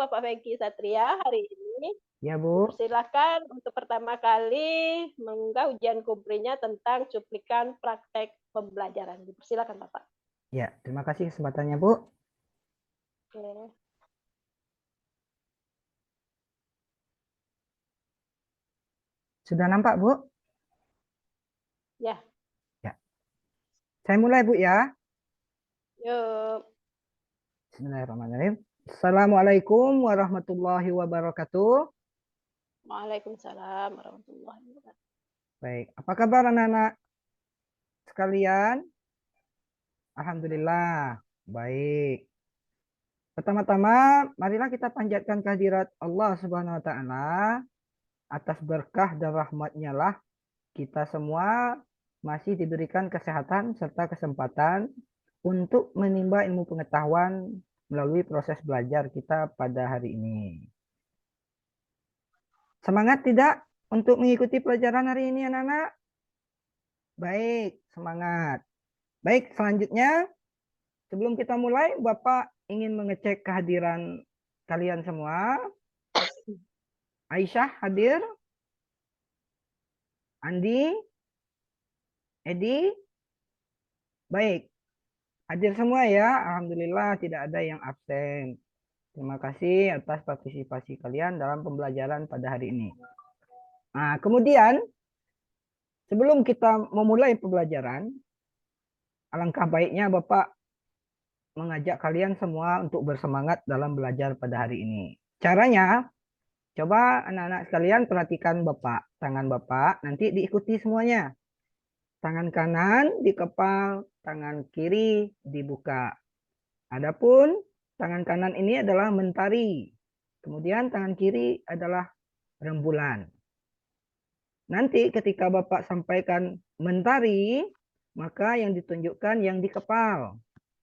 Bapak Fengki Satria hari ini. Ya, Bu. Silakan untuk pertama kali mengunggah ujian kumprinya tentang cuplikan praktek pembelajaran. Silakan Bapak. Ya, terima kasih kesempatannya, Bu. Oke. Sudah nampak, Bu? Ya, Ya. Saya mulai, Bu, ya. yuk. Bismillahirrahmanirrahim. Assalamualaikum warahmatullahi wabarakatuh. Waalaikumsalam warahmatullahi wabarakatuh. Baik, apa kabar anak-anak sekalian? Alhamdulillah, baik. Pertama-tama, marilah kita panjatkan kehadirat Allah Subhanahu wa taala atas berkah dan rahmatnya lah kita semua masih diberikan kesehatan serta kesempatan untuk menimba ilmu pengetahuan melalui proses belajar kita pada hari ini. Semangat tidak untuk mengikuti pelajaran hari ini anak-anak? Baik, semangat. Baik, selanjutnya sebelum kita mulai, Bapak ingin mengecek kehadiran kalian semua. Aisyah hadir? Andi? Edi? Baik, hadir semua ya. Alhamdulillah tidak ada yang absen. Terima kasih atas partisipasi kalian dalam pembelajaran pada hari ini. Nah, kemudian sebelum kita memulai pembelajaran, alangkah baiknya Bapak mengajak kalian semua untuk bersemangat dalam belajar pada hari ini. Caranya, coba anak-anak sekalian perhatikan Bapak, tangan Bapak, nanti diikuti semuanya. Tangan kanan dikepal, tangan kiri dibuka. Adapun tangan kanan ini adalah mentari. Kemudian tangan kiri adalah rembulan. Nanti ketika Bapak sampaikan mentari, maka yang ditunjukkan yang dikepal.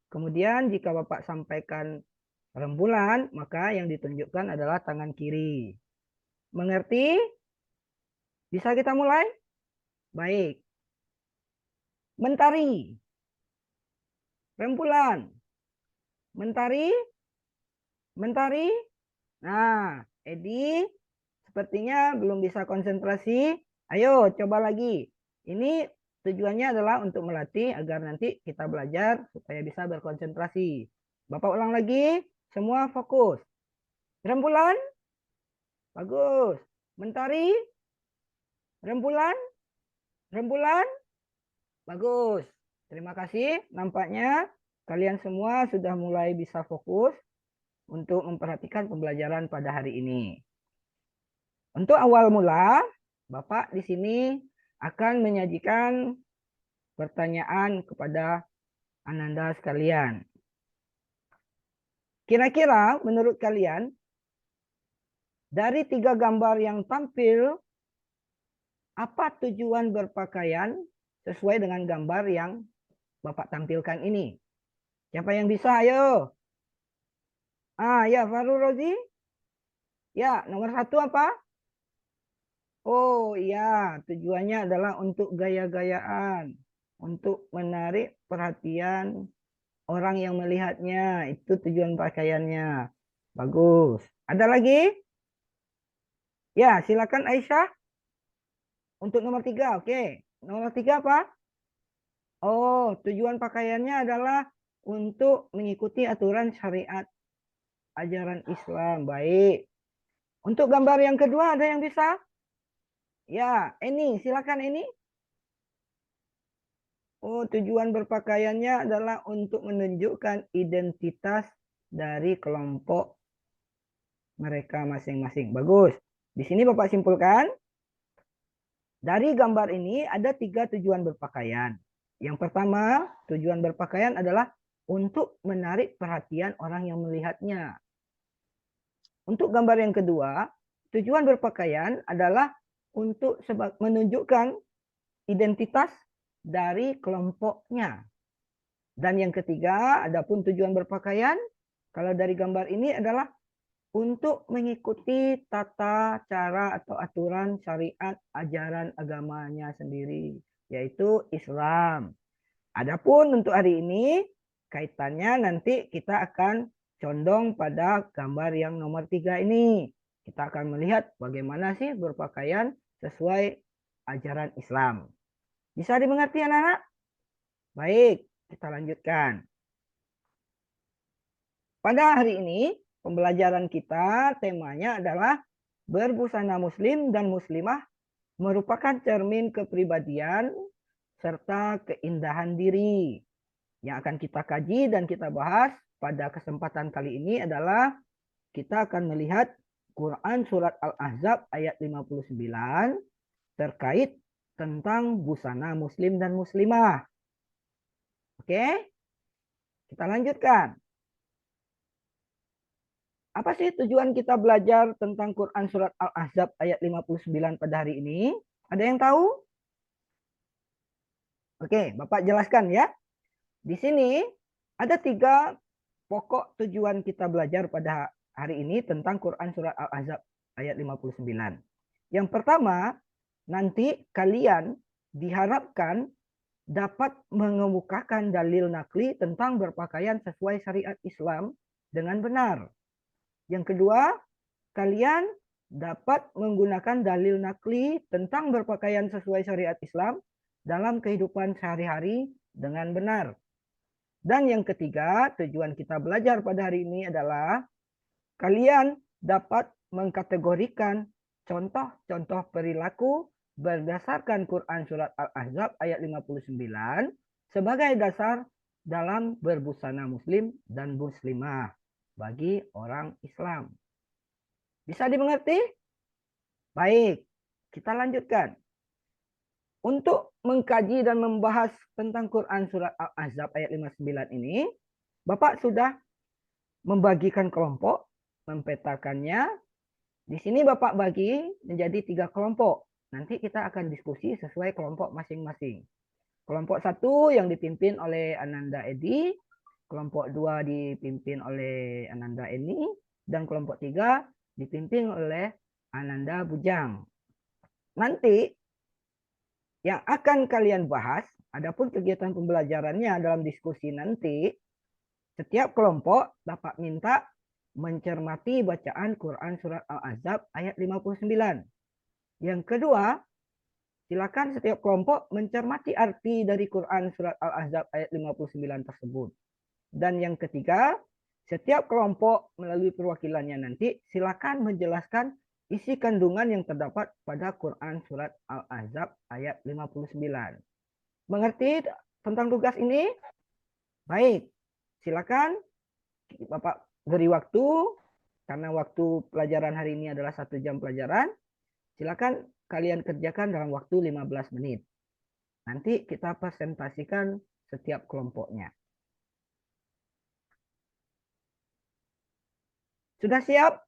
Kemudian jika Bapak sampaikan rembulan, maka yang ditunjukkan adalah tangan kiri. Mengerti? Bisa kita mulai? Baik. Mentari. Rembulan. Mentari. Mentari. Nah, Edi sepertinya belum bisa konsentrasi. Ayo, coba lagi. Ini tujuannya adalah untuk melatih agar nanti kita belajar supaya bisa berkonsentrasi. Bapak ulang lagi. Semua fokus. Rembulan. Bagus. Mentari. Rembulan. Rembulan. Bagus. Terima kasih. Nampaknya kalian semua sudah mulai bisa fokus untuk memperhatikan pembelajaran pada hari ini. Untuk awal mula, Bapak di sini akan menyajikan pertanyaan kepada Ananda sekalian. Kira-kira menurut kalian, dari 3 gambar yang tampil, apa tujuan berpakaian sesuai dengan gambar yang Bapak tampilkan ini? Siapa yang bisa? Ayo. Ya, Farul Rozi. Ya, nomor 1 apa? Oh iya, tujuannya adalah untuk gaya-gayaan. Untuk menarik perhatian orang yang melihatnya. Itu tujuan pakaiannya. Bagus. Ada lagi? Ya, silakan Aisyah. Untuk nomor 3, oke. Nomor 3 apa? Oh, tujuan pakaiannya adalah untuk mengikuti aturan syariat ajaran Islam. Baik. Untuk gambar yang kedua ada yang bisa? Ya, Eni, silakan Eni. Oh, tujuan berpakaiannya adalah untuk menunjukkan identitas dari kelompok mereka masing-masing. Bagus. Di sini Bapak simpulkan, dari gambar ini ada 3 tujuan berpakaian. Yang pertama, tujuan berpakaian adalah untuk menarik perhatian orang yang melihatnya. Untuk gambar yang kedua, tujuan berpakaian adalah untuk menunjukkan identitas dari kelompoknya. Dan yang ketiga, adapun tujuan berpakaian, kalau dari gambar ini adalah untuk mengikuti tata cara atau aturan syariat ajaran agamanya sendiri, yaitu Islam. Adapun untuk hari ini, kaitannya nanti kita akan condong pada gambar yang nomor 3 ini. Kita akan melihat bagaimana sih berpakaian sesuai ajaran Islam. Bisa dimengerti anak-anak? Baik, kita lanjutkan. Pada hari ini, pembelajaran kita temanya adalah berbusana muslim dan muslimah merupakan cermin kepribadian serta keindahan diri. Yang akan kita kaji dan kita bahas pada kesempatan kali ini adalah kita akan melihat Quran Surat Al-Ahzab ayat 59 terkait tentang busana muslim dan muslimah. Oke, kita lanjutkan. Apa sih tujuan kita belajar tentang Quran Surat Al-Ahzab ayat 59 pada hari ini? Ada yang tahu? Oke, Bapak jelaskan ya. Di sini ada 3 pokok tujuan kita belajar pada hari ini tentang Quran Surat Al-Ahzab ayat 59. Yang pertama, nanti kalian diharapkan dapat mengemukakan dalil nakli tentang berpakaian sesuai syariat Islam dengan benar. Yang kedua, kalian dapat menggunakan dalil nakli tentang berpakaian sesuai syariat Islam dalam kehidupan sehari-hari dengan benar. Dan yang ketiga, tujuan kita belajar pada hari ini adalah kalian dapat mengkategorikan contoh-contoh perilaku berdasarkan Quran Surat Al-Ahzab ayat 59 sebagai dasar dalam berbusana muslim dan muslimah bagi orang Islam. Bisa dimengerti? Baik, kita lanjutkan. Untuk mengkaji dan membahas tentang Quran Surat Al-Ahzab ayat 59 ini, Bapak sudah membagikan kelompok, mempetakannya. Di sini Bapak bagi menjadi 3 kelompok. Nanti kita akan diskusi sesuai kelompok masing-masing. Kelompok 1 yang dipimpin oleh Ananda Edi, kelompok 2 dipimpin oleh Ananda Eni, dan kelompok 3 dipimpin oleh Ananda Bujang. Nanti yang akan kalian bahas, adapun kegiatan pembelajarannya dalam diskusi nanti, setiap kelompok dapat minta mencermati bacaan Quran Surat Al-Ahzab ayat 59. Yang kedua, silakan setiap kelompok mencermati arti dari Quran Surat Al-Ahzab ayat 59 tersebut. Dan yang ketiga, setiap kelompok melalui perwakilannya nanti silakan menjelaskan isi kandungan yang terdapat pada Quran Surat Al-Ahzab ayat 59. Mengerti tentang tugas ini? Baik, silakan Bapak beri waktu, karena waktu pelajaran hari ini adalah 1 jam pelajaran. Silakan kalian kerjakan dalam waktu 15 menit. Nanti kita presentasikan setiap kelompoknya. Sudah siap?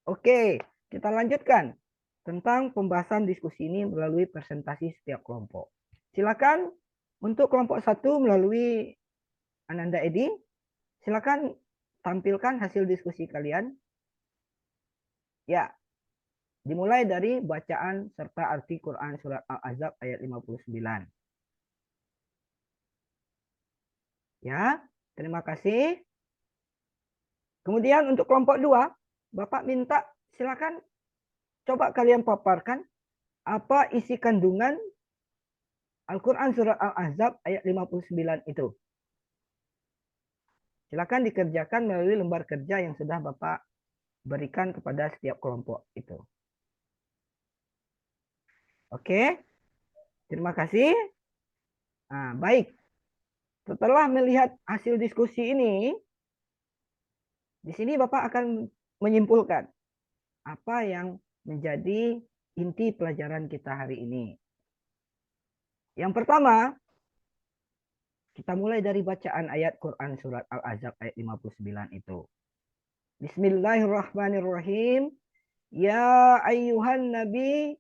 Oke, kita lanjutkan tentang pembahasan diskusi ini melalui presentasi setiap kelompok. Silakan untuk kelompok 1 melalui Ananda Edi, silakan tampilkan hasil diskusi kalian. Ya, dimulai dari bacaan serta arti Quran Surat Al-Ahzab ayat 59. Ya, terima kasih. Kemudian untuk kelompok 2, Bapak minta silakan coba kalian paparkan apa isi kandungan Al-Quran Surat Al-Ahzab ayat 59 itu. Silakan dikerjakan melalui lembar kerja yang sudah Bapak berikan kepada setiap kelompok itu. Oke, terima kasih. Nah, baik. Setelah melihat hasil diskusi ini, di sini Bapak akan menyimpulkan apa yang menjadi inti pelajaran kita hari ini. Yang pertama, kita mulai dari bacaan ayat Quran Surat Al-Ahzab ayat 59 itu. Bismillahirrahmanirrahim. Ya ayyuhan nabi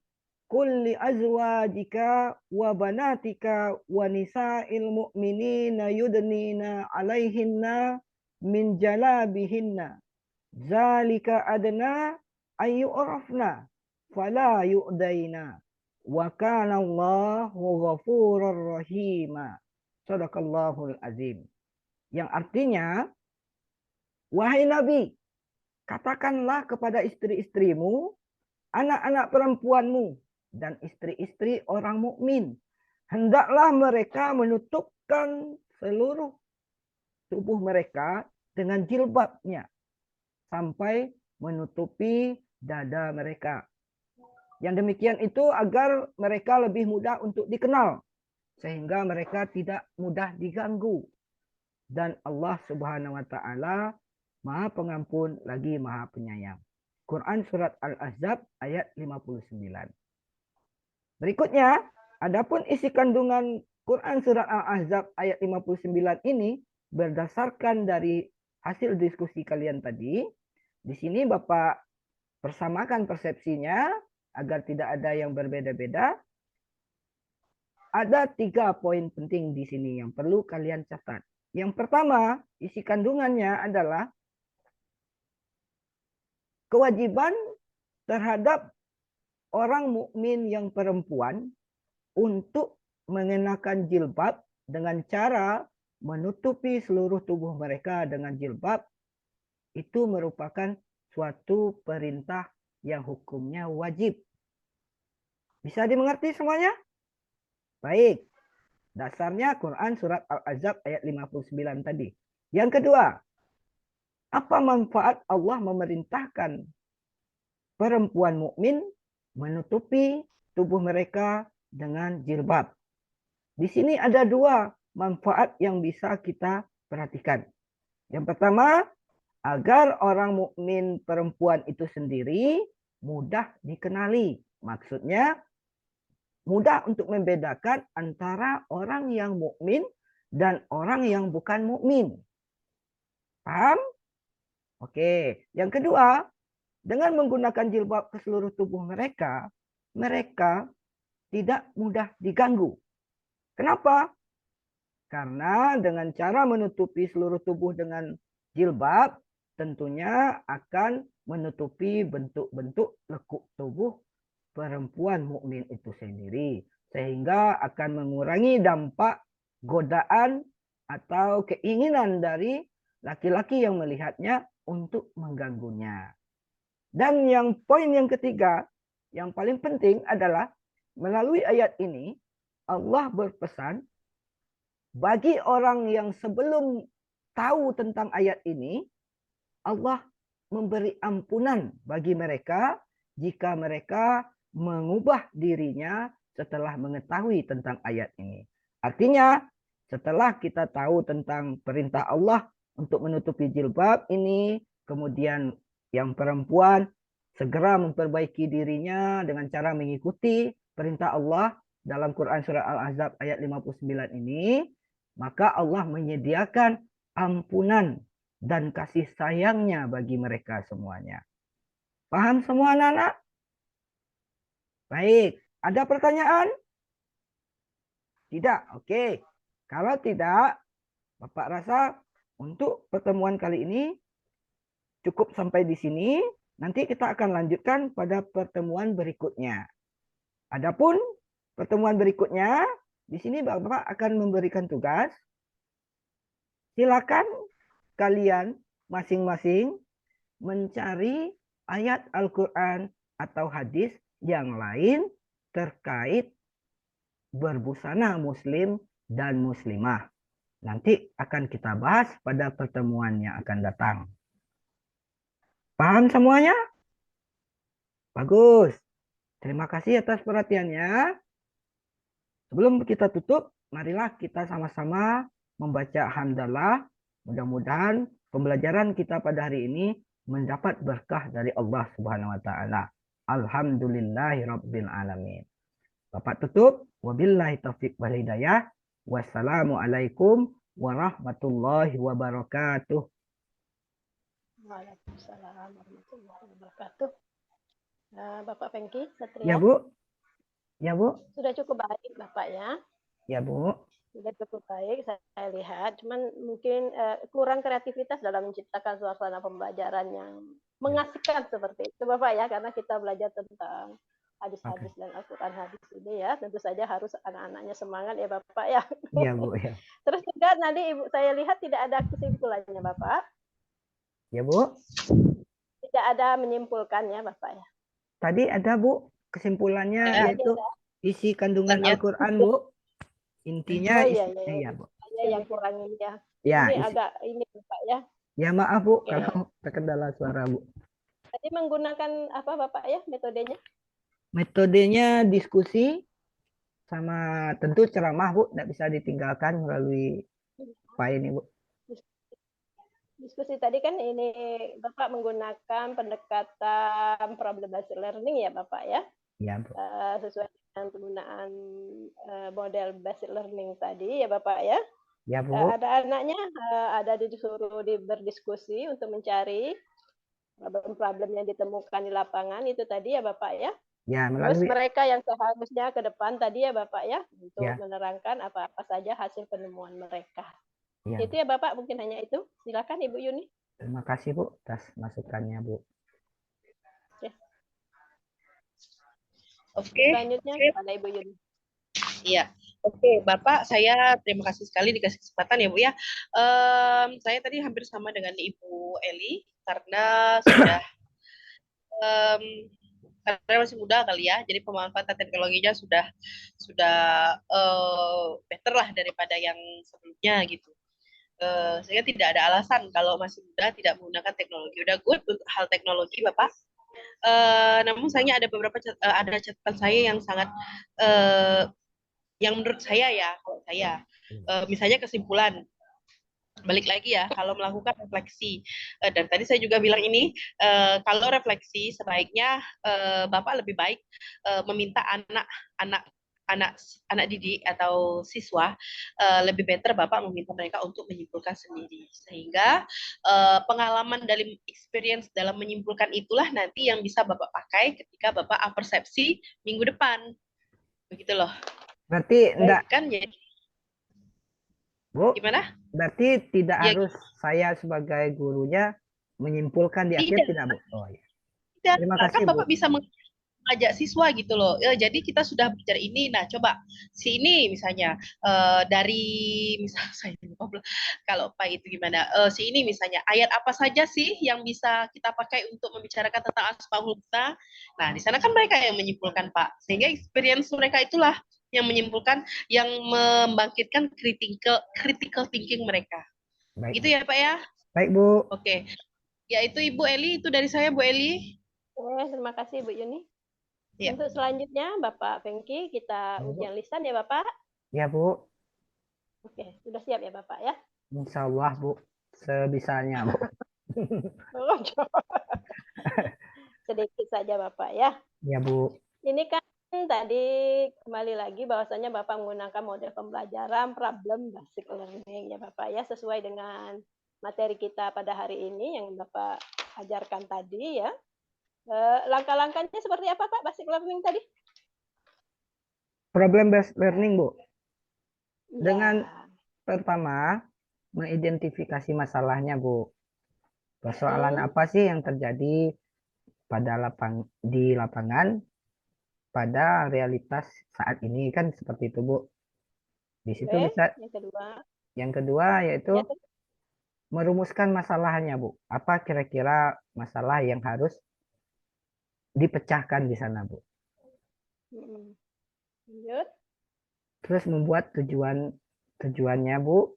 kulli azwajika wa banatika wa nisa'il mu'minina yudnina alaihinna min jalabihinna. Zalika adna ayyu'rafna fala yu'daina. Wa kana Allahu ghafurur rahima. Sadaqallahul azim. Yang artinya, Wahai Nabi, katakanlah kepada istri-istrimu, anak-anak perempuanmu, dan istri-istri orang mukmin, hendaklah mereka menutupkan seluruh tubuh mereka dengan jilbabnya sampai menutupi dada mereka. Yang demikian itu agar mereka lebih mudah untuk dikenal, sehingga mereka tidak mudah diganggu. Dan Allah Subhanahu wa taala Maha Pengampun lagi Maha Penyayang. Quran surat Al-Ahzab ayat 59. Berikutnya, adapun isi kandungan Quran surat Al-Ahzab ayat 59 ini berdasarkan dari hasil diskusi kalian tadi. Di sini Bapak persamakan persepsinya agar tidak ada yang berbeda-beda. Ada 3 poin penting di sini yang perlu kalian catat. Yang pertama, isi kandungannya adalah kewajiban terhadap orang mukmin yang perempuan untuk mengenakan jilbab dengan cara menutupi seluruh tubuh mereka dengan jilbab. Itu merupakan suatu perintah yang hukumnya wajib. Bisa dimengerti semuanya? Baik. Dasarnya Quran surat Al-Ahzab ayat 59 tadi. Yang kedua, apa manfaat Allah memerintahkan perempuan mukmin menutupi tubuh mereka dengan jilbab? Di sini ada 2 manfaat yang bisa kita perhatikan. Yang pertama, agar orang mukmin perempuan itu sendiri mudah dikenali. Maksudnya, mudah untuk membedakan antara orang yang mukmin dan orang yang bukan mukmin. Paham? Oke. Yang kedua, dengan menggunakan jilbab ke seluruh tubuh mereka, mereka tidak mudah diganggu. Kenapa? Karena dengan cara menutupi seluruh tubuh dengan jilbab, tentunya akan menutupi bentuk-bentuk lekuk tubuh perempuan mukmin itu sendiri, sehingga akan mengurangi dampak godaan atau keinginan dari laki-laki yang melihatnya untuk mengganggunya. Dan yang poin yang ketiga, yang paling penting adalah melalui ayat ini Allah berpesan bagi orang yang sebelum tahu tentang ayat ini, Allah memberi ampunan bagi mereka jika mereka mengubah dirinya setelah mengetahui tentang ayat ini. Artinya, setelah kita tahu tentang perintah Allah untuk menutupi jilbab ini, kemudian yang perempuan segera memperbaiki dirinya dengan cara mengikuti perintah Allah dalam Quran surah Al-Ahzab ayat 59 ini, maka Allah menyediakan ampunan dan kasih sayangnya bagi mereka semuanya. Paham semua anak-anak? Baik, ada pertanyaan? Tidak, oke. Kalau tidak, Bapak rasa untuk pertemuan kali ini cukup sampai di sini. Nanti kita akan lanjutkan pada pertemuan berikutnya. Adapun pertemuan berikutnya, di sini Bapak akan memberikan tugas. Silakan kalian masing-masing mencari ayat Al-Quran atau hadis yang lain terkait berbusana muslim dan muslimah. Nanti akan kita bahas pada pertemuan yang akan datang. Paham semuanya? Bagus. Terima kasih atas perhatiannya. Sebelum kita tutup, marilah kita sama-sama membaca hamdalah. Mudah-mudahan pembelajaran kita pada hari ini mendapat berkah dari Allah Subhanahu wa taala. Alhamdulillahirabbil alamin. Bapak tutup, wabillahi taufik wal hidayah. Wassalamualaikum warahmatullahi wabarakatuh. Waalaikumsalam warahmatullahi wabarakatuh. Bapak Fengki Satria. Ya, Bu. Ya, Bu. Sudah cukup baik, Bapak ya. Ya, Bu. Sudah cukup baik, saya lihat. Cuman mungkin kurang kreativitas dalam menciptakan suasana pembelajaran yang mengasihkan seperti itu, Bapak ya. Karena kita belajar tentang hadis-hadis dan Al-Quran hadis ini ya. Tentu saja harus anak-anaknya semangat ya, Bapak ya. Iya, Bu. Ya. Terus juga nanti Ibu saya lihat tidak ada kesimpulannya, Bapak. Ya, Bu. Tidak ada menyimpulkan ya, Bapak ya. Tadi ada, Bu, kesimpulannya Ya, yaitu isi kandungan ya. Al-Quran, Bu. Intinya Oh iya, iya, iya, Bu. saya yang kurang ini ya. Ya, Ini agak ini Bapak ya. ya maaf, Bu, Oke. kalau terkendala suara, Bu. Tadi menggunakan apa Bapak ya metodenya? Metodenya diskusi sama tentu ceramah, Bu, tidak bisa ditinggalkan melalui apa ini, Bu. Diskusi tadi kan ini Bapak menggunakan pendekatan problem based learning ya Bapak ya. Ya, Bu. Sesuai dengan penggunaan model based learning tadi ya Bapak ya. Ya, Bu. Ada anaknya ada disuruh berdiskusi untuk mencari problem-problem yang ditemukan di lapangan itu tadi ya Bapak ya. Ya, Terus melalui mereka yang seharusnya ke depan tadi ya Bapak ya untuk ya, menerangkan apa-apa saja hasil penemuan mereka. ya. Itu ya Bapak, mungkin hanya itu. Silakan Ibu Yuni. Terima kasih, Bu, atas masukannya, Bu. Ya. Oke. Selanjutnya kepada Ibu Yuni. Iya, oke, Bapak, saya terima kasih sekali dikasih kesempatan ya, Bu ya. Saya tadi hampir sama dengan Ibu Eli karena sudah karena masih muda kali ya, jadi pemanfaatan teknologinya sudah better lah daripada yang sebelumnya gitu. Sehingga tidak ada alasan kalau masih muda tidak menggunakan teknologi. Udah good untuk hal teknologi, Bapak. Namun sayangnya ada beberapa ada catatan saya yang sangat yang menurut saya ya, kalau saya misalnya kesimpulan balik lagi ya kalau melakukan refleksi dan tadi saya juga bilang ini kalau refleksi sebaiknya Bapak lebih baik meminta anak didik atau siswa lebih better Bapak meminta mereka untuk menyimpulkan sendiri sehingga pengalaman dari experience dalam menyimpulkan itulah nanti yang bisa Bapak pakai ketika Bapak persepsi minggu depan begitu loh. Berarti enggak Kan jadi Bu, gimana? berarti tidak Ya, harus saya sebagai gurunya menyimpulkan di akhir, tidak, Bu? Oh, ya. tidak. Terima Nah, kan kasih, Bu. Bapak bisa mengajak siswa gitu loh. Jadi kita sudah bicara ini. Nah, coba si ini misalnya dari misal saya lupa kalau Pak itu gimana? Si ini misalnya ayat apa saja sih yang bisa kita pakai untuk membicarakan tentang asmaul husna? Nah, di sana kan mereka yang menyimpulkan Pak. Sehingga experience mereka itulah yang menyimpulkan, yang membangkitkan critical thinking mereka. Baik, Gitu ya Pak ya? baik, Bu. Oke. Ya itu Ibu Eli, itu dari saya Bu Eli. Terima kasih Bu Yuni. Ya. Untuk selanjutnya Bapak Fengki, kita ujian lisan ya Bapak. Ya, Bu. Oke, sudah siap ya Bapak ya? Insya Allah, Bu. Sebisanya, Bu. Sedikit saja Bapak ya. Ya, Bu. Ini kan tadi kembali lagi bahwasanya Bapak menggunakan model pembelajaran problem basic learning ya Bapak ya, sesuai dengan materi kita pada hari ini yang Bapak ajarkan tadi ya. Langkah-langkahnya seperti apa Pak basic learning tadi? Problem based learning, Bu. Ya. Dengan pertama mengidentifikasi masalahnya, Bu. Persoalan apa sih yang terjadi pada di lapangan pada realitas saat ini, kan seperti itu, Bu. Di situ bisa yang kedua yaitu merumuskan masalahnya, Bu. Apa kira-kira masalah yang harus dipecahkan di sana, Bu. Lanjut. Terus membuat tujuannya, Bu.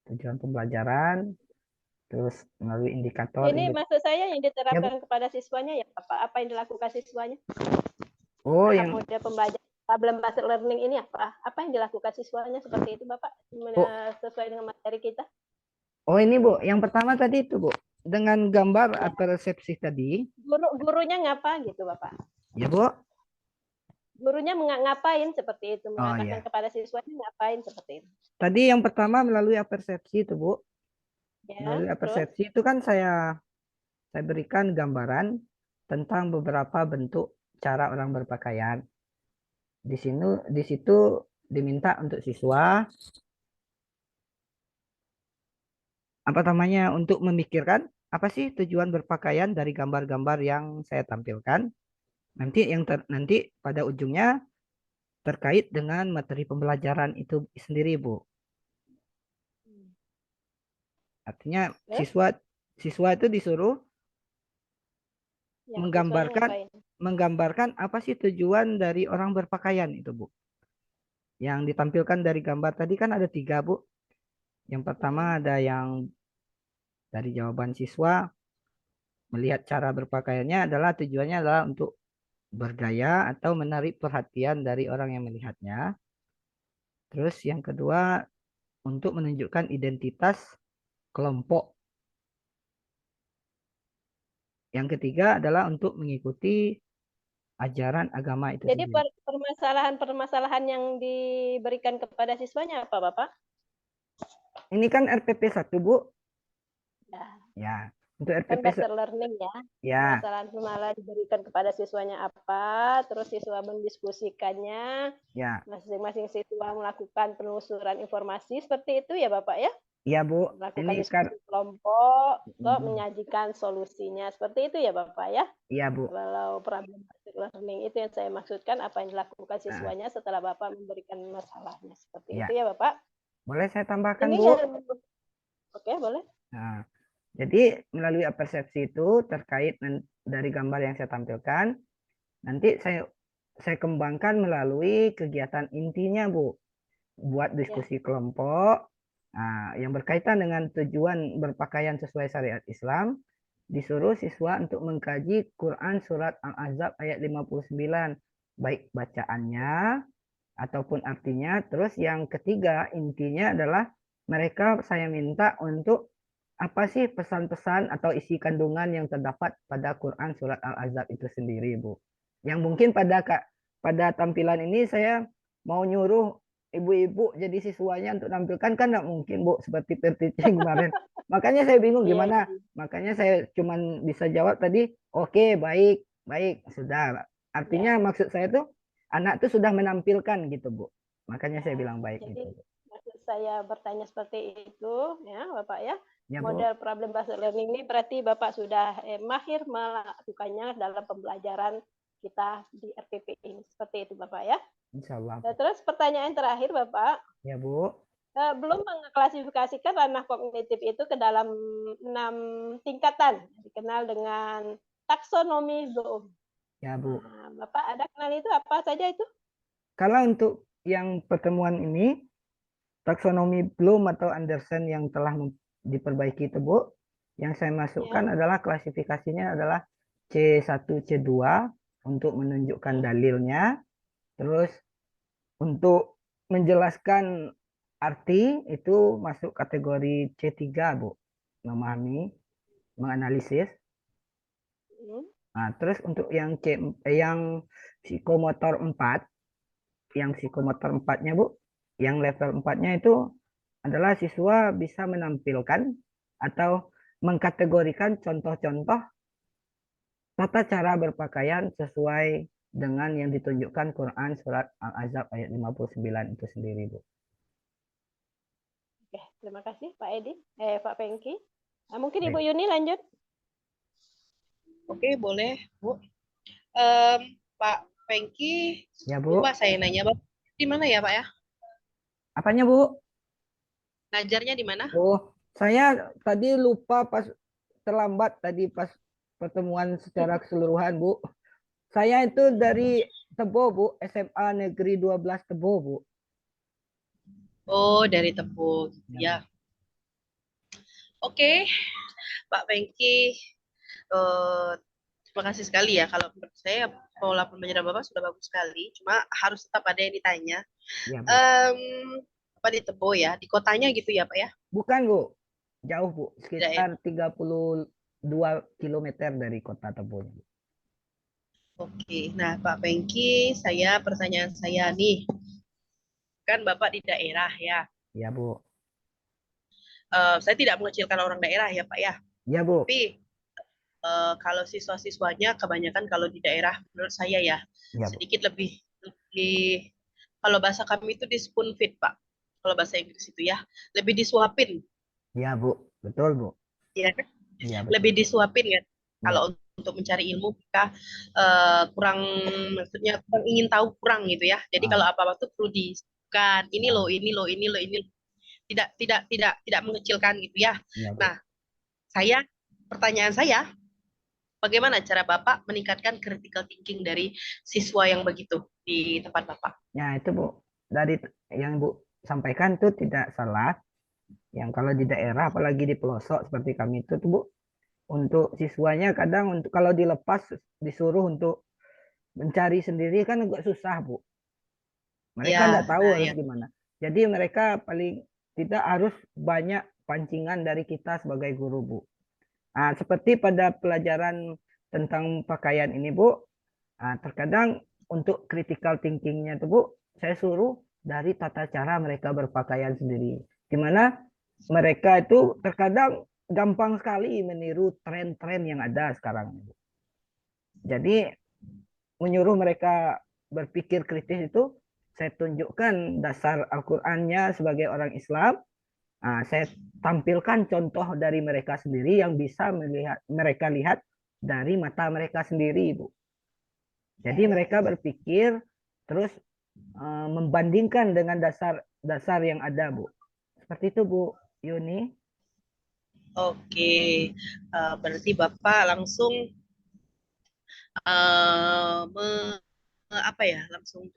Tujuan pembelajaran. Terus melalui indikator. Ini maksud saya yang diterapkan ya, kepada siswanya ya apa yang dilakukan siswanya? Oh, yang model pembelajaran problem based learning ini apa yang dilakukan siswanya seperti itu Bapak sesuai dengan materi kita? Oh, ini Bu, yang pertama tadi itu Bu, dengan gambar ya, atau resepsi tadi. Gurunya ngapa gitu Bapak? Ya Bu. Gurunya ngapain seperti itu, mengatakan kepada siswanya ngapain seperti itu? Tadi yang pertama melalui persepsi itu Bu. Ya, melalui persepsi itu kan saya berikan gambaran tentang beberapa bentuk cara orang berpakaian. Di situ diminta untuk siswa untuk memikirkan apa sih tujuan berpakaian dari gambar-gambar yang saya tampilkan. Nanti pada ujungnya terkait dengan materi pembelajaran itu sendiri, Bu. Artinya siswa siswa itu disuruh Ya, siswanya menggambarkan ngapain? menggambarkan apa sih tujuan dari orang berpakaian itu, Bu. Yang ditampilkan dari gambar tadi kan ada 3, Bu. Yang pertama ada yang dari jawaban siswa, melihat cara berpakaiannya adalah tujuannya adalah untuk bergaya atau menarik perhatian dari orang yang melihatnya. Terus yang kedua untuk menunjukkan identitas kelompok. Yang ketiga adalah untuk mengikuti ajaran agama itu Jadi sendiri. permasalahan-permasalahan yang diberikan kepada siswanya apa, Bapak? Ini kan RPP 1, Bu. Ya, Ya, untuk kan RPP belajar learning ya. ya, Permasalahan-permasalahan diberikan kepada siswanya apa, terus siswa mendiskusikannya, ya, masing-masing siswa melakukan penelusuran informasi seperti itu ya, Bapak ya? iya, Bu. Ini Melakukan kan diskusi kelompok, kok menyajikan solusinya. Seperti itu ya, Bapak ya? iya, Bu. Kalau problem learning itu yang saya maksudkan, apa yang dilakukan Nah, siswanya setelah Bapak memberikan masalahnya. Seperti itu ya. ya, Bapak? Boleh saya tambahkan, Ini Bu? yang oke, boleh. Nah, jadi melalui persepsi itu terkait dari gambar yang saya tampilkan, nanti saya kembangkan melalui kegiatan intinya, Bu. Buat Ya. diskusi kelompok yang berkaitan dengan tujuan berpakaian sesuai syariat Islam, disuruh siswa untuk mengkaji Quran surat Al-Ahzab ayat 59, baik bacaannya ataupun artinya. Terus yang ketiga intinya adalah mereka saya minta untuk apa sih pesan-pesan atau isi kandungan yang terdapat pada Quran surat Al-Ahzab itu sendiri, Bu. Yang mungkin pada tampilan ini saya mau nyuruh ibu-ibu jadi siswanya untuk tampilkan kan nggak mungkin, Bu, seperti PRTC kemarin. Makanya saya bingung Iya, gimana. Makanya saya cuman bisa jawab tadi, oke, baik, baik, sudah. ya. Artinya maksud saya tuh anak tuh sudah menampilkan gitu, Bu. Makanya saya bilang baik Jadi gitu, Bu. maksud saya bertanya seperti itu, ya, Bapak ya. Ya, Bu. Model problem based learning ini berarti Bapak sudah mahir melakukannya dalam pembelajaran kita di RPP ini. Seperti itu, Bapak ya. Insya Allah. Nah, terus pertanyaan terakhir, Bapak. Ya, Bu. Belum mengklasifikasikan ranah kognitif itu ke dalam 6 tingkatan, dikenal dengan taksonomi Bloom. Ya, Bu. Nah, Bapak ada kenal itu apa saja itu? Kalau untuk yang pertemuan ini, taksonomi Bloom atau Anderson yang telah diperbaiki itu, Bu, yang saya masukkan Ya. adalah klasifikasinya adalah C1, C2 untuk menunjukkan dalilnya. Terus untuk menjelaskan arti itu masuk kategori C3, Bu. Memahami, menganalisis. Nah, terus untuk yang psikomotor 4, yang psikomotor 4-nya, Bu, yang level 4-nya itu adalah siswa bisa menampilkan atau mengkategorikan contoh-contoh tata cara berpakaian sesuai dengan yang ditunjukkan Quran surat Al-Ahzab ayat 59 itu sendiri, Bu. Oke, terima kasih Pak Edi, Pak Pengki. Nah, mungkin Ibu Baik. Yuni lanjut. Oke, boleh, Bu. Pak Pengki, Ya, Bu. lupa saya nanya, Bapak di mana ya, Pak ya? Apanya, Bu? Ngajarnya di mana? Oh, saya tadi lupa pas terlambat tadi pas pertemuan secara keseluruhan, Bu. Saya itu dari Tebo, Bu, SMA Negeri 12 Tebo, Bu. Oh, dari Tepung, ya. Oke, Pak Pengki, terima kasih sekali ya. Kalau menurut saya pola pembelajaran Bapak sudah bagus sekali. Cuma harus tetap ada yang ditanya. Ya, Bu. Apa di Tebo ya? Di kotanya gitu ya, Pak ya? Bukan, Bu. Jauh, Bu. Tidak ya? Sekitar 32 kilometer dari kota Tebo. Oke. Nah, Pak Pengki, pertanyaan saya nih. Kan Bapak di daerah ya. Ya, Bu. Saya tidak mengecilkan orang daerah ya, Pak ya. Ya, Bu. Tapi kalau siswa-siswanya kebanyakan kalau di daerah menurut saya ya, Ya, Bu. sedikit lebih kalau bahasa kami itu di spoon feed, Pak. Kalau bahasa Inggris itu ya, lebih disuapin. Ya, Bu. Betul, Bu. Ya kan? Ya, betul. Lebih disuapin ya. Ya. Kalau untuk mencari ilmu kita kurang, maksudnya kurang ingin tahu kurang gitu ya. Jadi kalau apa-apa tuh perlu disebutkan. Ini loh, ini loh, ini loh, ini. Tidak mengecilkan gitu ya. Ya, Bu. Nah, saya pertanyaan saya, bagaimana cara Bapak meningkatkan critical thinking dari siswa yang begitu di tempat Bapak? Ya itu Bu, dari yang Bu sampaikan itu tidak salah. Yang kalau di daerah, apalagi di pelosok seperti kami itu tuh Bu, untuk siswanya kadang untuk kalau dilepas disuruh untuk mencari sendiri kan agak susah Bu. Mereka Ya, tidak tahu nah harus ya. gimana. Jadi mereka paling tidak harus banyak pancingan dari kita sebagai guru Bu. Nah, seperti pada pelajaran tentang pakaian ini Bu, terkadang untuk critical thinkingnya itu Bu, saya suruh dari tata cara mereka berpakaian sendiri. Di mana mereka itu terkadang gampang sekali meniru tren-tren yang ada sekarang. Jadi menyuruh mereka berpikir kritis itu saya tunjukkan dasar Al-Qur'annya sebagai orang Islam. Saya tampilkan contoh dari mereka sendiri yang bisa melihat mereka lihat dari mata mereka sendiri, Bu. Jadi mereka berpikir terus membandingkan dengan dasar yang ada, Bu. Seperti itu, Bu Yuni. Oke, berarti Bapak langsung eh, me- apa ya, langsung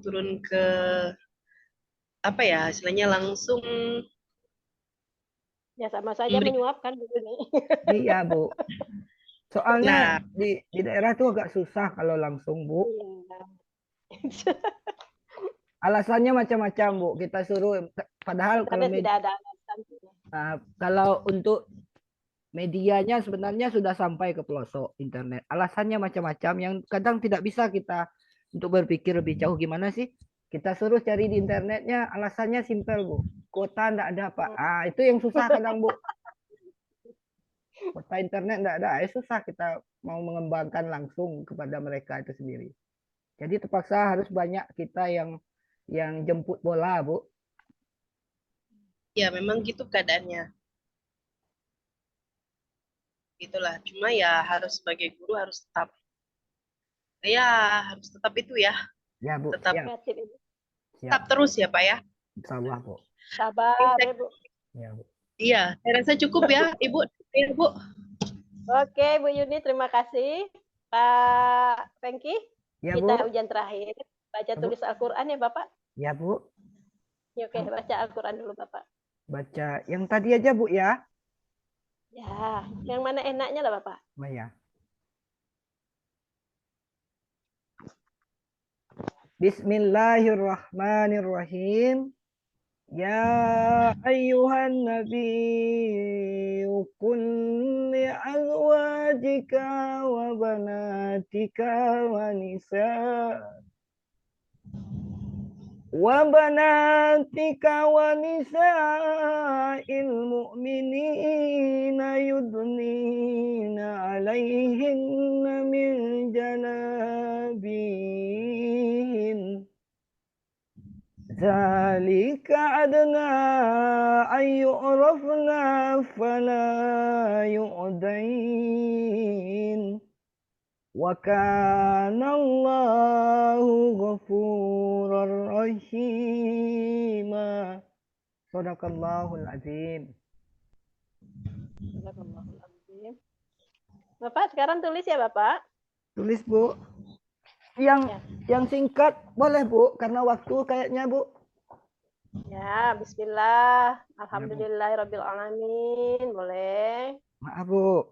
turun ke apa ya, istilahnya langsung Ya sama saja memberi. menyuapkan gitu nih. Iya, Bu. Soalnya Nah, di daerah tuh agak susah kalau langsung, Bu. Iya. Alasannya macam-macam, Bu. Kita suruh padahal kalau Karena tidak ada alasan. kalau untuk medianya sebenarnya sudah sampai ke pelosok internet. Alasannya macam-macam yang kadang tidak bisa kita untuk berpikir lebih jauh gimana sih? Kita suruh cari di internetnya, alasannya simpel, Bu. Kuota enggak ada, Pak. Itu yang susah kadang, Bu. Kuota internet enggak ada, susah kita mau mengembangkan langsung kepada mereka itu sendiri. Jadi terpaksa harus banyak kita yang jemput bola, Bu. ya memang gitu keadaannya. Itulah. Cuma ya harus sebagai guru harus tetap, ya harus tetap itu ya, Ya, Bu. tetap Siap, Kreatif itu. siap. tetap terus ya Pak ya. Insya Allah, Bu. Sabar ya Bu. Ya, Bu. Iya, saya rasa cukup ya Ibu. Ibu. Oke Bu Yuni, terima kasih. Pak Fengki, Ya, kita Bu. ujian terakhir. Baca Ya, Bu. tulis Al-Quran ya Bapak. Ya, Bu. Ya, oke, baca Al-Quran dulu Bapak. Baca yang tadi aja, Bu, ya. Ya, yang mana enaknya lah Bapak. Oh, ya. Bismillahirrahmanirrahim. Ya ayyuhan nabi kun li azwajika wa banatika wa nisa'il mu'minina yudnina alaihinna min jalabihin. ذلك أدنى أن يعرفنا فلا يؤذين وكان الله غفورا رحيما صدق الله العظيم. Bapak sekarang tulis ya Bapak. Tulis Bu. Yang singkat boleh Bu, karena waktu kayaknya Bu. Ya, bismillah. Alhamdulillahirabbil alamin. Boleh. Maaf Bu.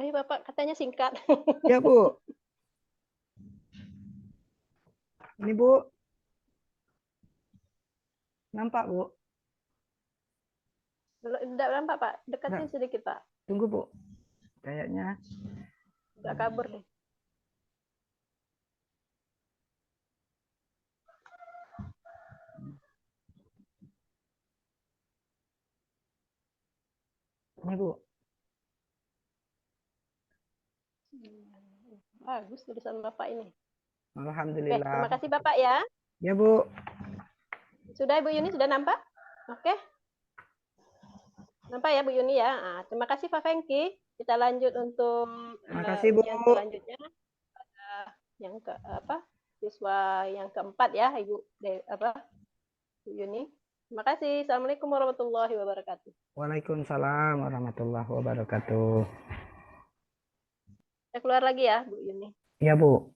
Ayo Bapak, katanya singkat. Ya Bu. Ini Bu. Nampak Bu? Tidak nampak, Pak. Dekatin Nggak, sedikit, Pak. tunggu, Bu. Kayaknya. Nggak kabur nih. Ini, Bu. Bagus tulisan Bapak ini. Oke, Alhamdulillah. terima kasih Bapak ya. Ya, Bu. Sudah Ibu Yuni, sudah nampak? Oke. Nampak ya Bu Yuni ya. Nah, terima kasih Pak Fengki. Kita lanjut untuk Terima kasih, Bu. ujian selanjutnya. Yang ke apa? Siswa yang keempat ya, Ibu Bu Yuni. Terima kasih. Assalamualaikum warahmatullahi wabarakatuh. Waalaikumsalam warahmatullahi wabarakatuh. Saya keluar lagi ya, Bu Yuni. Ya, Bu.